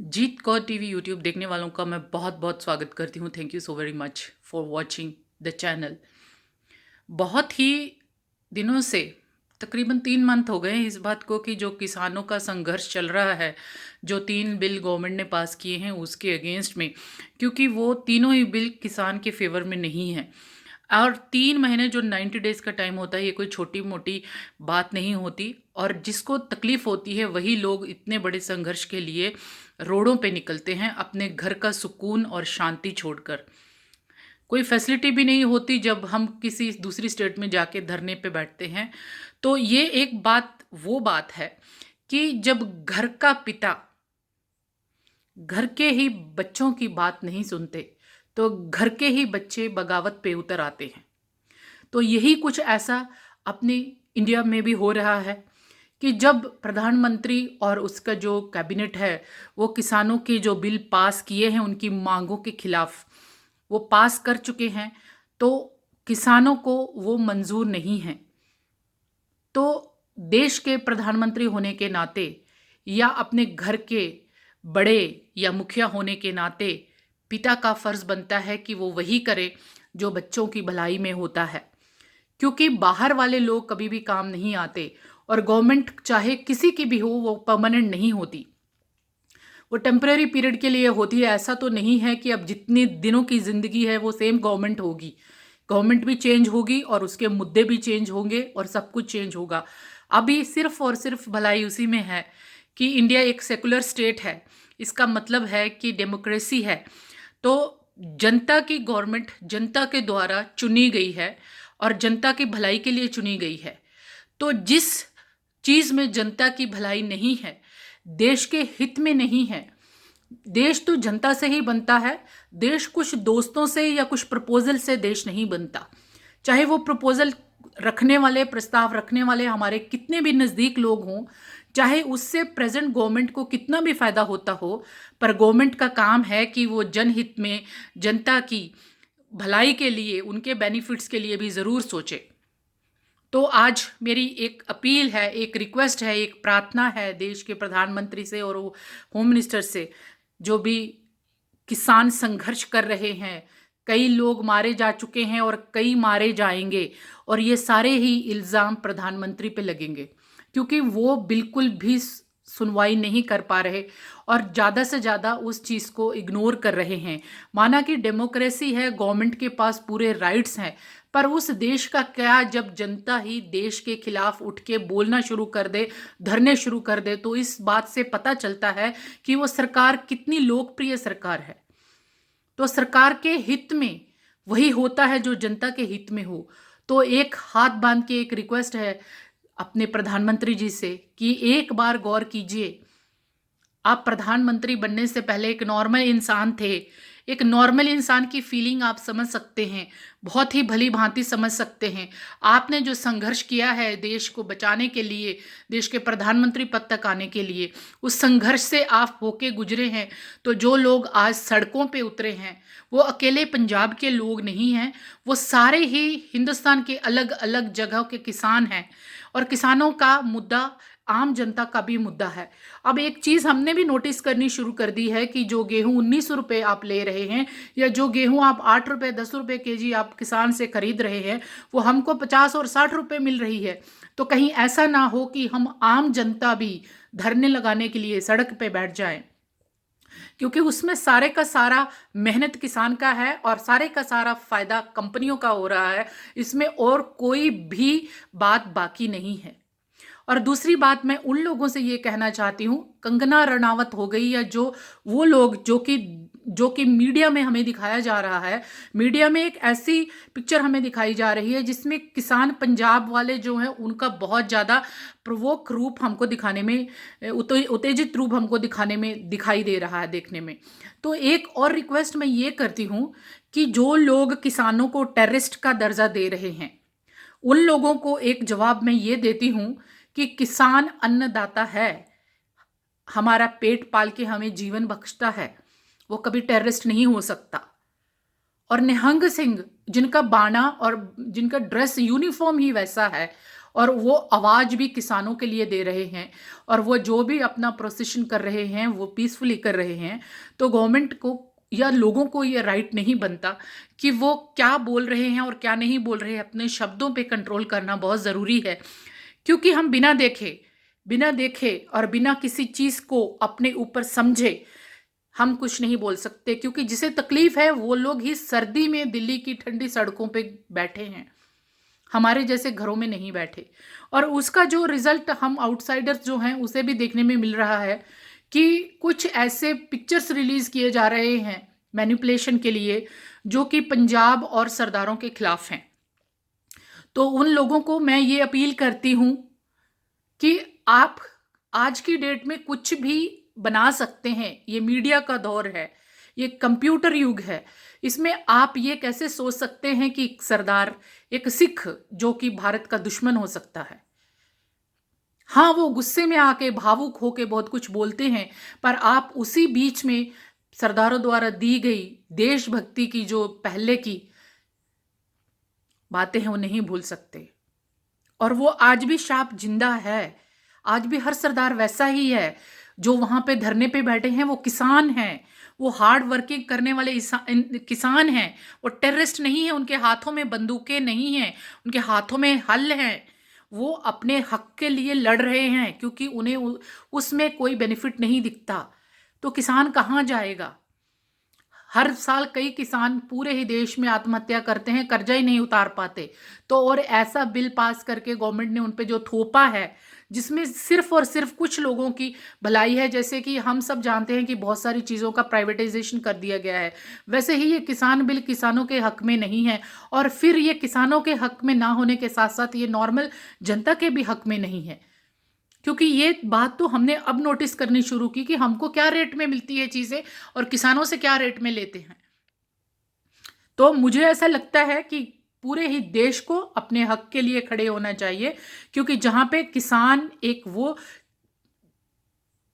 जीत Kaur TV YouTube देखने वालों का मैं बहुत बहुत स्वागत करती हूँ। Thank you so very much for watching the channel. बहुत ही दिनों से तकरीबन 3 मंथ हो गए हैं इस बात को कि जो किसानों का संघर्ष चल रहा है, जो 3 बिल गवर्नमेंट ने पास किए हैं उसके अगेंस्ट में, क्योंकि वो तीनों ही बिल किसान के फेवर में नहीं हैं। और 3 महीने जो 90 डेज़ का टाइम होता है, ये कोई छोटी मोटी बात नहीं होती। और जिसको तकलीफ़ होती है वही लोग इतने बड़े संघर्ष के लिए रोडों पे निकलते हैं, अपने घर का सुकून और शांति छोड़कर। कोई फैसिलिटी भी नहीं होती जब हम किसी दूसरी स्टेट में जाके धरने पे बैठते हैं। तो ये एक बात वो बात है कि जब घर का पिता घर के ही बच्चों की बात नहीं सुनते तो घर के ही बच्चे बगावत पे उतर आते हैं। तो यही कुछ ऐसा अपने इंडिया में भी हो रहा है कि जब प्रधानमंत्री और उसका जो कैबिनेट है वो किसानों के जो बिल पास किए हैं उनकी मांगों के खिलाफ वो पास कर चुके हैं, तो किसानों को वो मंजूर नहीं है। तो देश के प्रधानमंत्री होने के नाते या अपने घर के बड़े या मुखिया होने के नाते पिता का फर्ज बनता है कि वो वही करे जो बच्चों की भलाई में होता है, क्योंकि बाहर वाले लोग कभी भी काम नहीं आते। और गवर्नमेंट चाहे किसी की भी हो वो परमानेंट नहीं होती, वो टेम्परेरी पीरियड के लिए होती है। ऐसा तो नहीं है कि अब जितने दिनों की ज़िंदगी है वो सेम गवर्नमेंट होगी। गवर्नमेंट भी चेंज होगी और उसके मुद्दे भी चेंज होंगे और सब कुछ चेंज होगा। अभी सिर्फ और सिर्फ भलाई उसी में है कि इंडिया एक सेकुलर स्टेट है। इसका मतलब है कि डेमोक्रेसी है। तो जनता की गवर्नमेंट जनता के द्वारा चुनी गई है और जनता की भलाई के लिए चुनी गई है। तो जिस चीज़ में जनता की भलाई नहीं है, देश के हित में नहीं है, देश तो जनता से ही बनता है। देश कुछ दोस्तों से या कुछ प्रपोजल से देश नहीं बनता। चाहे वो प्रपोजल रखने वाले, प्रस्ताव रखने वाले हमारे कितने भी नज़दीक लोग हों, चाहे उससे प्रेजेंट गवर्नमेंट को कितना भी फ़ायदा होता हो, पर गवर्नमेंट का काम है कि वो जनहित में, जनता की भलाई के लिए, उनके बेनिफिट्स के लिए भी ज़रूर सोचे। तो आज मेरी एक अपील है, एक रिक्वेस्ट है, एक प्रार्थना है देश के प्रधानमंत्री से और होम मिनिस्टर से, जो भी किसान संघर्ष कर रहे हैं। कई लोग मारे जा चुके हैं और कई मारे जाएंगे, और ये सारे ही इल्ज़ाम प्रधानमंत्री पे लगेंगे, क्योंकि वो बिल्कुल भी सुनवाई नहीं कर पा रहे और ज़्यादा से ज़्यादा उस चीज़ को इग्नोर कर रहे हैं। माना कि डेमोक्रेसी है, गवर्नमेंट के पास पूरे राइट्स हैं, पर उस देश का क्या जब जनता ही देश के खिलाफ उठ के बोलना शुरू कर दे, धरने शुरू कर दे, तो इस बात से पता चलता है कि वो सरकार कितनी लोकप्रिय सरकार है। तो सरकार के हित में वही होता है जो जनता के हित में हो। तो एक हाथ बांध के एक रिक्वेस्ट है अपने प्रधानमंत्री जी से कि एक बार गौर कीजिए। आप प्रधानमंत्री बनने से पहले एक नॉर्मल इंसान थे। एक नॉर्मल इंसान की फीलिंग आप समझ सकते हैं, बहुत ही भली भांति समझ सकते हैं। आपने जो संघर्ष किया है देश को बचाने के लिए, देश के प्रधानमंत्री पद तक आने के लिए, उस संघर्ष से आप होके गुजरे हैं। तो जो लोग आज सड़कों पे उतरे हैं वो अकेले पंजाब के लोग नहीं हैं, वो सारे ही हिंदुस्तान के अलग अलग जगह के किसान हैं। और किसानों का मुद्दा आम जनता का भी मुद्दा है। अब एक चीज़ हमने भी नोटिस करनी शुरू कर दी है कि जो गेहूं 19 रुपये आप ले रहे हैं, या जो गेहूं आप 8 रुपये 10 रुपये केजी आप किसान से खरीद रहे हैं, वो हमको 50 और 60 रुपये मिल रही है। तो कहीं ऐसा ना हो कि हम आम जनता भी धरने लगाने के लिए सड़क पे बैठ जाएं, क्योंकि उसमें सारे का सारा मेहनत किसान का है और सारे का सारा फायदा कंपनियों का हो रहा है। इसमें और कोई भी बात बाकी नहीं है। और दूसरी बात मैं उन लोगों से ये कहना चाहती हूँ, कंगना रनावत हो गई या जो वो लोग जो कि मीडिया में हमें दिखाया जा रहा है, मीडिया में एक ऐसी पिक्चर हमें दिखाई जा रही है जिसमें किसान पंजाब वाले जो हैं उनका बहुत ज़्यादा प्रवोक रूप हमको दिखाने में, उत्तेजित रूप हमको दिखाने में दिखाई दे रहा है, देखने में। तो एक और रिक्वेस्ट मैं ये करती हूँ कि जो लोग किसानों को टेररिस्ट का दर्जा दे रहे हैं, उन लोगों को एक जवाब मैं ये देती हूँ कि किसान अन्नदाता है, हमारा पेट पाल के हमें जीवन बख्शता है, वो कभी टेररिस्ट नहीं हो सकता। और निहंग सिंह जिनका बाना और जिनका ड्रेस यूनिफॉर्म ही वैसा है, और वो आवाज़ भी किसानों के लिए दे रहे हैं, और वो जो भी अपना प्रोसेशन कर रहे हैं वो पीसफुली कर रहे हैं। तो गवर्नमेंट को या लोगों को ये राइट नहीं बनता कि वो क्या बोल रहे हैं और क्या नहीं बोल रहे हैं। अपने शब्दों पे कंट्रोल करना बहुत ज़रूरी है, क्योंकि हम बिना देखे और बिना किसी चीज़ को अपने ऊपर समझे हम कुछ नहीं बोल सकते। क्योंकि जिसे तकलीफ है वो लोग ही सर्दी में दिल्ली की ठंडी सड़कों पे बैठे हैं, हमारे जैसे घरों में नहीं बैठे। और उसका जो रिजल्ट हम आउटसाइडर्स जो हैं उसे भी देखने में मिल रहा है कि कुछ ऐसे पिक्चर्स रिलीज किए जा रहे हैं मैनिपुलेशन के लिए, जो कि पंजाब और सरदारों के खिलाफ हैं। तो उन लोगों को मैं ये अपील करती हूँ कि आप आज की डेट में कुछ भी बना सकते हैं। ये मीडिया का दौर है, ये कंप्यूटर युग है। इसमें आप ये कैसे सोच सकते हैं कि सरदार एक सिख जो कि भारत का दुश्मन हो सकता है। हाँ, वो गुस्से में आके भावुक होके बहुत कुछ बोलते हैं, पर आप उसी बीच में सरदारों द्वारा दी गई देशभक्ति की जो पहले की बातें हैं वो नहीं भूल सकते। और वो आज भी शाप जिंदा है। आज भी हर सरदार वैसा ही है। जो वहां पे धरने पे बैठे हैं वो किसान हैं, वो हार्ड वर्किंग करने वाले किसान हैं। वो टेररिस्ट नहीं है, उनके हाथों में बंदूकें नहीं हैं, उनके हाथों में हल हैं। वो अपने हक के लिए लड़ रहे हैं, क्योंकि उन्हें उसमें कोई बेनिफिट नहीं दिखता। तो किसान कहाँ जाएगा। हर साल कई किसान पूरे ही देश में आत्महत्या करते हैं, कर्जा ही नहीं उतार पाते। तो और ऐसा बिल पास करके गवर्नमेंट ने उन पे जो थोपा है, जिसमें सिर्फ और सिर्फ कुछ लोगों की भलाई है। जैसे कि हम सब जानते हैं कि बहुत सारी चीज़ों का प्राइवेटाइजेशन कर दिया गया है, वैसे ही ये किसान बिल किसानों के हक में नहीं है। और फिर ये किसानों के हक में ना होने के साथ साथ ये नॉर्मल जनता के भी हक में नहीं है। क्योंकि ये बात तो हमने अब नोटिस करनी शुरू की कि हमको क्या रेट में मिलती है चीज़ें और किसानों से क्या रेट में लेते हैं। तो मुझे ऐसा लगता है कि पूरे ही देश को अपने हक के लिए खड़े होना चाहिए, क्योंकि जहां पे किसान एक वो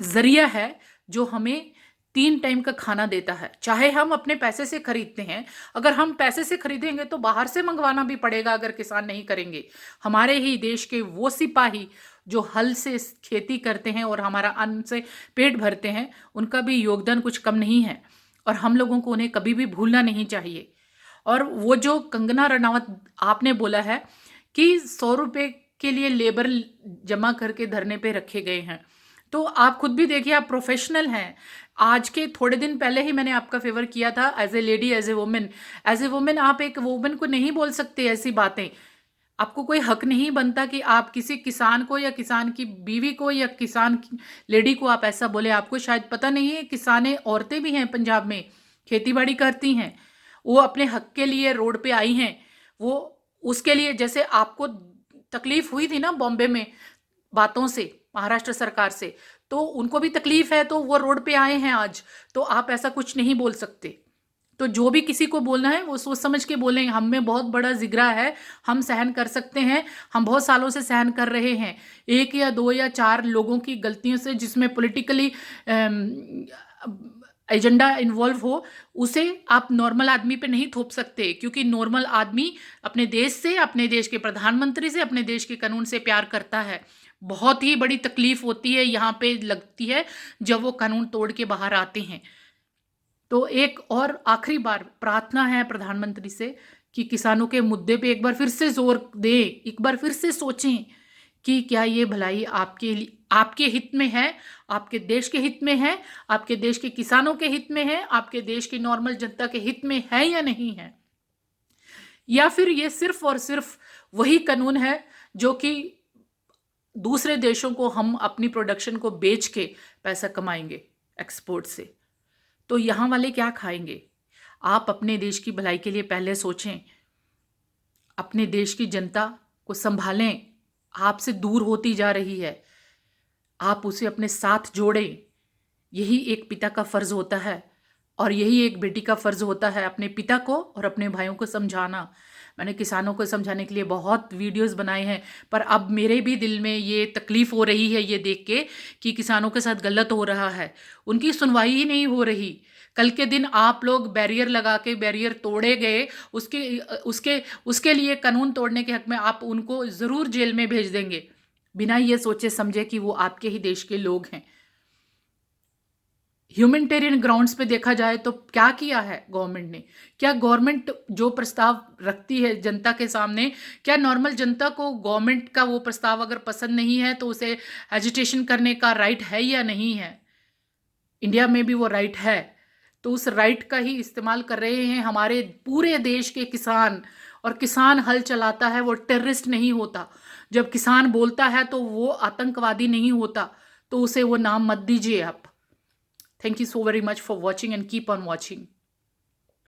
जरिया है जो हमें 3 टाइम का खाना देता है। चाहे हम अपने पैसे से खरीदते हैं, अगर हम पैसे से खरीदेंगे तो बाहर से मंगवाना भी पड़ेगा अगर किसान नहीं करेंगे। हमारे ही देश के वो सिपाही जो हल से खेती करते हैं और हमारा अन्न से पेट भरते हैं, उनका भी योगदान कुछ कम नहीं है, और हम लोगों को उन्हें कभी भी भूलना नहीं चाहिए। और वो जो कंगना रनावत आपने बोला है कि 100 रुपये के लिए लेबर जमा करके धरने पे रखे गए हैं, तो आप खुद भी देखिए, आप प्रोफेशनल हैं। आज के थोड़े दिन पहले ही मैंने आपका फेवर किया था as a lady, as a women आप एक वुमेन को नहीं बोल सकते ऐसी बातें। आपको कोई हक नहीं बनता कि आप किसी किसान को या किसान की बीवी को या किसान की लेडी को आप ऐसा बोले। आपको शायद पता नहीं है, किसानें औरतें भी हैं पंजाब में, खेती बाड़ी करती हैं, वो अपने हक के लिए रोड पे आई हैं। वो उसके लिए, जैसे आपको तकलीफ हुई थी ना बॉम्बे में बातों से, महाराष्ट्र सरकार से, तो उनको भी तकलीफ है, तो वो रोड पे आए हैं आज। तो आप ऐसा कुछ नहीं बोल सकते। तो जो भी किसी को बोलना है वो सोच समझ के बोलें। हम में बहुत बड़ा जिगरा है, हम सहन कर सकते हैं, हम बहुत सालों से सहन कर रहे हैं। 1 या 2 या 4 लोगों की गलतियों से, जिसमें पॉलिटिकली एजेंडा इन्वॉल्व हो, उसे आप नॉर्मल आदमी पे नहीं थोप सकते। क्योंकि नॉर्मल आदमी अपने देश से, अपने देश के प्रधानमंत्री से, अपने देश के कानून से प्यार करता है। बहुत ही बड़ी तकलीफ होती है यहाँ पे लगती है जब वो कानून तोड़ के बाहर आते हैं। तो एक और आखिरी बार प्रार्थना है प्रधानमंत्री से कि किसानों के मुद्दे पे एक बार फिर से जोर दें, एक बार फिर से सोचें कि क्या ये भलाई आपके हित में है, आपके देश के हित में है, आपके देश के किसानों के हित में है, आपके देश की नॉर्मल जनता के हित में है या नहीं है। या फिर ये सिर्फ और सिर्फ वही कानून है जो कि दूसरे देशों को हम अपनी प्रोडक्शन को बेच के पैसा कमाएंगे एक्सपोर्ट से। तो यहाँ वाले क्या खाएंगे। आप अपने देश की भलाई के लिए पहले सोचें, अपने देश की जनता को संभालें। आपसे दूर होती जा रही है, आप उसे अपने साथ जोड़ें। यही एक पिता का फर्ज होता है, और यही एक बेटी का फर्ज होता है, अपने पिता को और अपने भाइयों को समझाना। मैंने किसानों को समझाने के लिए बहुत वीडियोस बनाए हैं, पर अब मेरे भी दिल में ये तकलीफ़ हो रही है ये देख के कि किसानों के साथ गलत हो रहा है, उनकी सुनवाई ही नहीं हो रही। कल के दिन आप लोग बैरियर लगा के बैरियर तोड़े गए, उसके उसके लिए कानून तोड़ने के हक में आप उनको ज़रूर जेल में भेज देंगे, बिना ये सोचे समझे कि वो आपके ही देश के लोग हैं। ह्यूमैनिटेरियन ग्राउंड्स पे देखा जाए तो क्या किया है गवर्नमेंट ने? क्या गवर्नमेंट जो प्रस्ताव रखती है जनता के सामने, क्या नॉर्मल जनता को गवर्नमेंट का वो प्रस्ताव अगर पसंद नहीं है तो उसे एजिटेशन करने का राइट है या नहीं है? इंडिया में भी वो राइट है, तो उस राइट का ही इस्तेमाल कर रहे हैं हमारे पूरे देश के किसान। और किसान हल चलाता है, वो टेररिस्ट नहीं होता। जब किसान बोलता है तो वो आतंकवादी नहीं होता, तो उसे वो नाम मत दीजिए आप। Thank you so very much for watching and keep on watching.